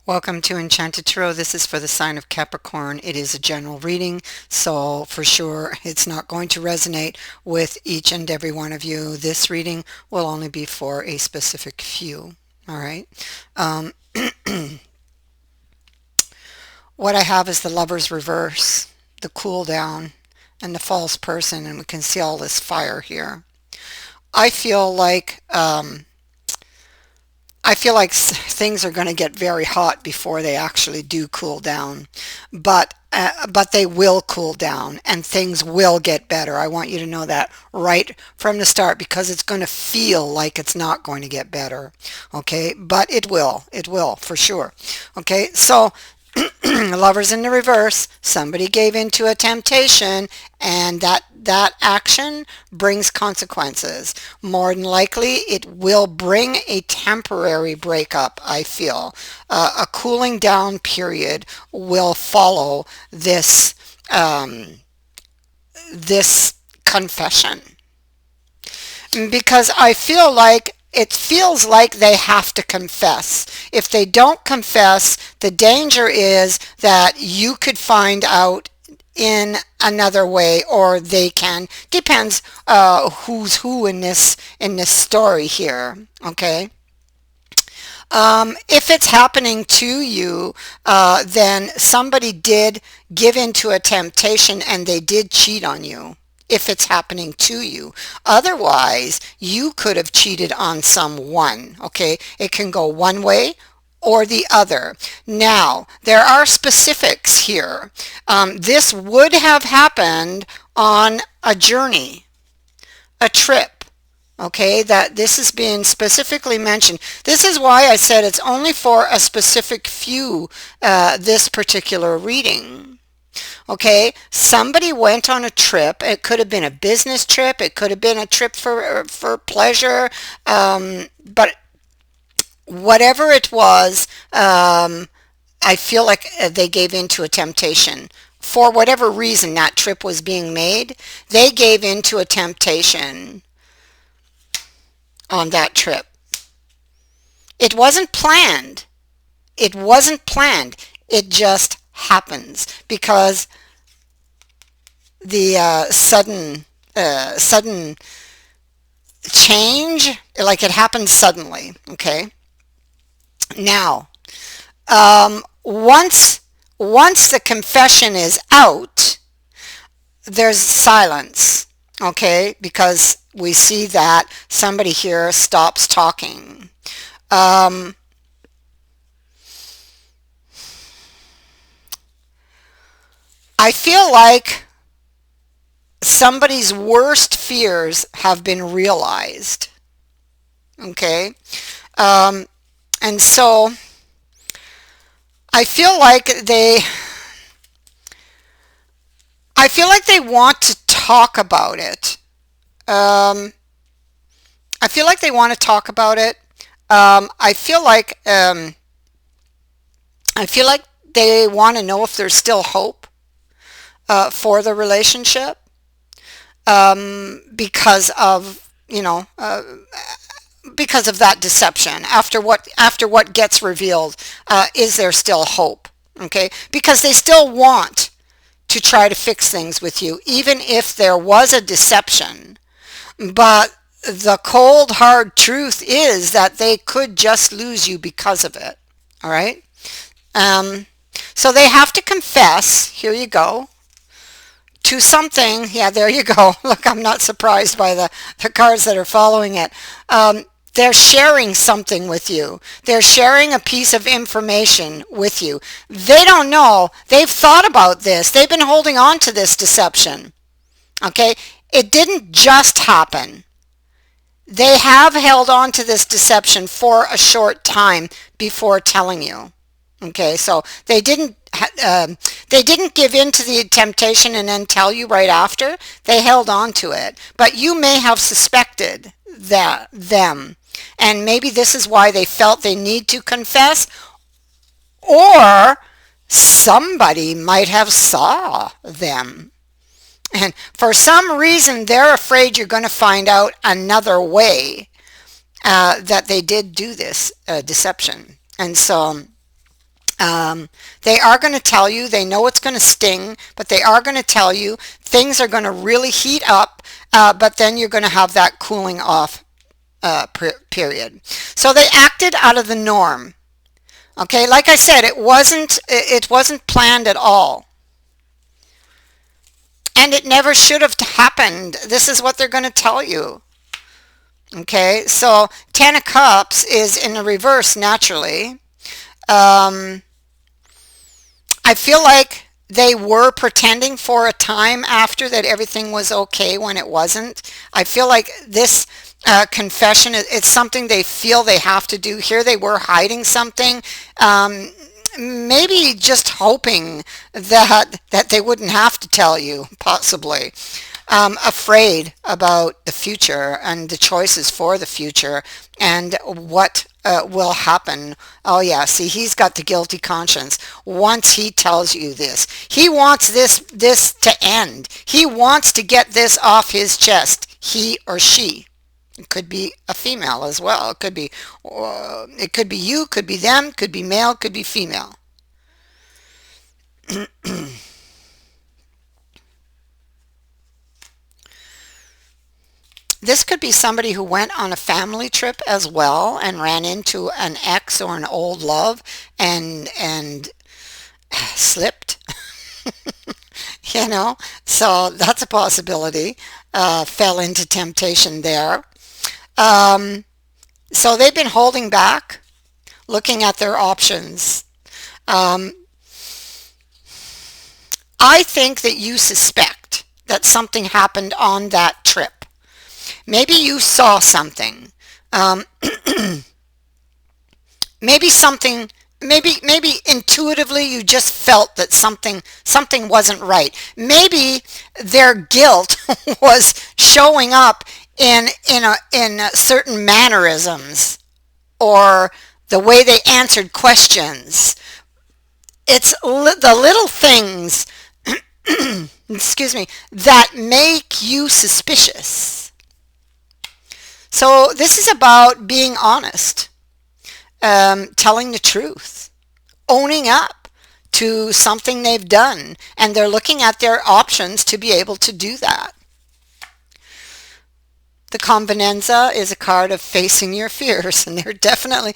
Welcome to Enchanted Tarot. This is for the sign of Capricorn. It is a general reading, so for sure it's not going to resonate with each and every one of you. This reading will only be for a specific few. All right. Um, what I have is the Lover's reverse, the cool down, and the false person, and we can see all this fire here. I feel like things are going to get very hot before they actually do cool down, but they will cool down and things will get better. I want you to know that right from the start, because it's going to feel like it's not going to get better. Okay, but it will for sure. Okay, so Lovers in the reverse, somebody gave into a temptation, and that action brings consequences. More than likely it will bring a temporary breakup. I feel a cooling down period will follow this this confession, because it feels like they have to confess. If they don't confess, the danger is that you could find out in another way, or they can. Depends who's who in this story here. Okay. If it's happening to you, then somebody did give into a temptation and they did cheat on you. If it's happening to you. Otherwise, you could have cheated on someone. Okay, it can go one way or the other. Now, there are specifics here. This would have happened on a journey, a trip. Okay, that this is being specifically mentioned. This is why I said it's only for a specific few, this particular reading. Okay, somebody went on a trip. It could have been a business trip. It could have been a trip for pleasure. But whatever it was, I feel like they gave into a temptation. For whatever reason that trip was being made, they gave into a temptation on that trip. It wasn't planned. It wasn't planned. It just happens because the sudden change, like it happens suddenly. Okay. Now, once the confession is out, there's silence. Okay, because we see that somebody here stops talking. I feel like somebody's worst fears have been realized. Okay, and so I feel like they want to talk about it. I feel like they want to talk about it. I feel like they want to know if there's still hope for the relationship, because of because of that deception. After what gets revealed, is there still hope? Okay, because they still want to try to fix things with you, even if there was a deception. But the cold, hard truth is that they could just lose you because of it. All right? So they have to confess. Here you go. To something. Yeah, there you go. Look, I'm not surprised by the cards that are following it. They're sharing something with you. They're sharing a piece of information with you. They don't know. They've thought about this. They've been holding on to this deception. Okay? It didn't just happen. They have held on to this deception for a short time before telling you. Okay? So they didn't give in to the temptation and then tell you right after. They held on to it. But you may have suspected them. And maybe this is why they felt they need to confess, or somebody might have saw them. And for some reason, they're afraid you're going to find out another way that they did do this deception. And so They are going to tell you, they know it's going to sting, but they are going to tell you things are going to really heat up, but then you're going to have that cooling off period. So they acted out of the norm. Okay, like I said, it wasn't planned at all. And it never should have happened. This is what they're going to tell you. Okay, so Ten of Cups is in the reverse naturally. Um, I feel like they were pretending for a time after that everything was okay when it wasn't. I feel like this confession, it's something they feel they have to do. Here they were hiding something, maybe just hoping that they wouldn't have to tell you, possibly. Afraid about the future and the choices for the future and what will happen. Oh yeah, see, he's got the guilty conscience. Once he tells you this, he wants this to end. He wants to get this off his chest. He or she. It could be a female as well. It could be you, could be them, could be male, could be female. This could be somebody who went on a family trip as well and ran into an ex or an old love and slipped, you know. So that's a possibility. Fell into temptation there. Um, so they've been holding back, looking at their options. Um, I think that you suspect that something happened on that trip. Maybe you saw something. Um, maybe something. Maybe intuitively you just felt that something wasn't right. Maybe their guilt was showing up in certain mannerisms or the way they answered questions. It's the little things, excuse me, that make you suspicious. So this is about being honest, telling the truth, owning up to something they've done, and they're looking at their options to be able to do that. The Convenanza is a card of facing your fears, and they're definitely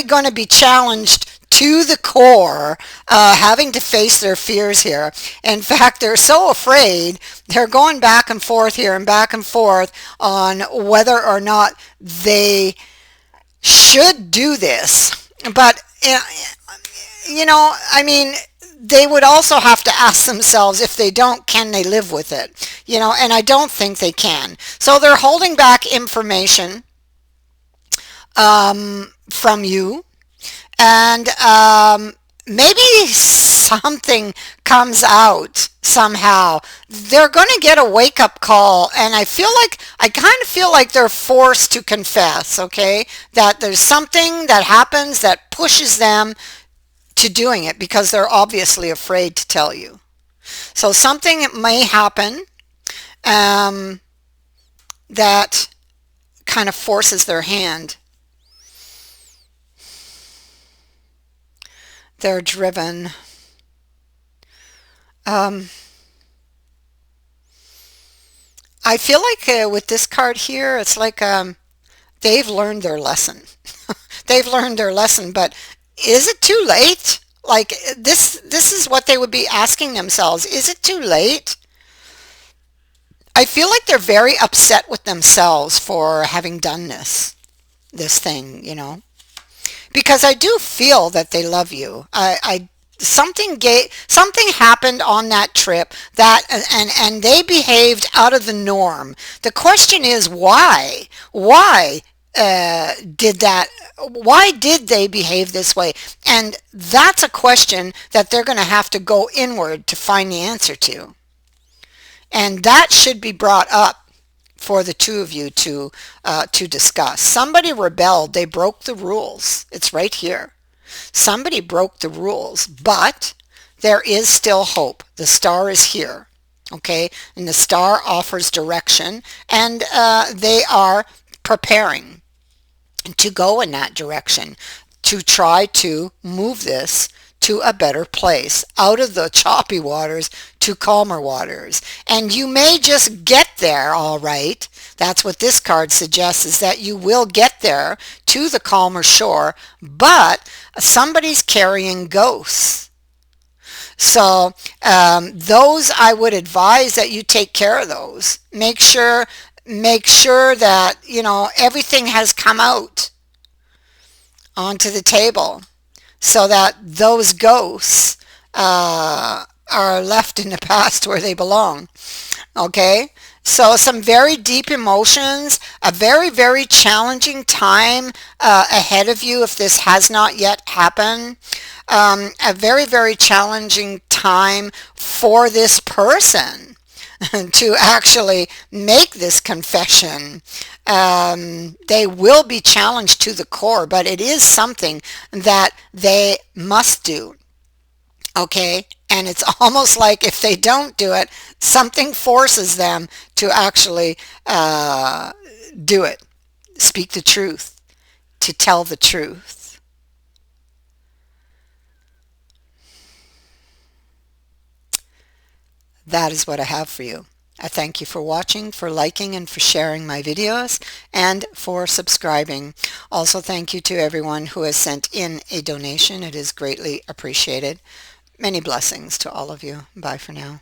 going to be challenged to the core, having to face their fears here. In fact, they're so afraid, they're going back and forth here and back and forth on whether or not they should do this. But, I mean, they would also have to ask themselves, if they don't, can they live with it? And I don't think they can. So they're holding back information from you. And maybe something comes out somehow. They're going to get a wake-up call, and I kind of feel like they're forced to confess, okay? That there's something that happens that pushes them to doing it because they're obviously afraid to tell you. So something may happen that kind of forces their hand. They're driven. I feel like with this card here, it's like they've learned their lesson. They've learned their lesson, but is it too late? Like this is what they would be asking themselves. Is it too late? I feel like they're very upset with themselves for having done this thing. Because I do feel that they love you. Something happened on that trip that and they behaved out of the norm. The question is why? Why did that? Why did they behave this way? And that's a question that they're going to have to go inward to find the answer to. And that should be brought up for the two of you to discuss. Somebody rebelled. They broke the rules. It's right here. Somebody broke the rules, but there is still hope. The star is here, okay? And the star offers direction, and they are preparing to go in that direction, to try to move this to a better place, out of the choppy waters to calmer waters. And you may just get there, all right. That's what this card suggests, is that you will get there to the calmer shore, but somebody's carrying ghosts. So those, I would advise that you take care of those. Make sure that, you know, everything has come out onto the table, so that those ghosts are left in the past where they belong. Okay? So some very deep emotions, a very, very challenging time ahead of you if this has not yet happened. A very, very challenging time for this person to actually make this confession. They will be challenged to the core, but it is something that they must do. Okay? And it's almost like if they don't do it, something forces them to actually do it. Speak the truth, to tell the truth. That is what I have for you. I thank you for watching, for liking, and for sharing my videos, and for subscribing. Also, thank you to everyone who has sent in a donation. It is greatly appreciated. Many blessings to all of you. Bye for now.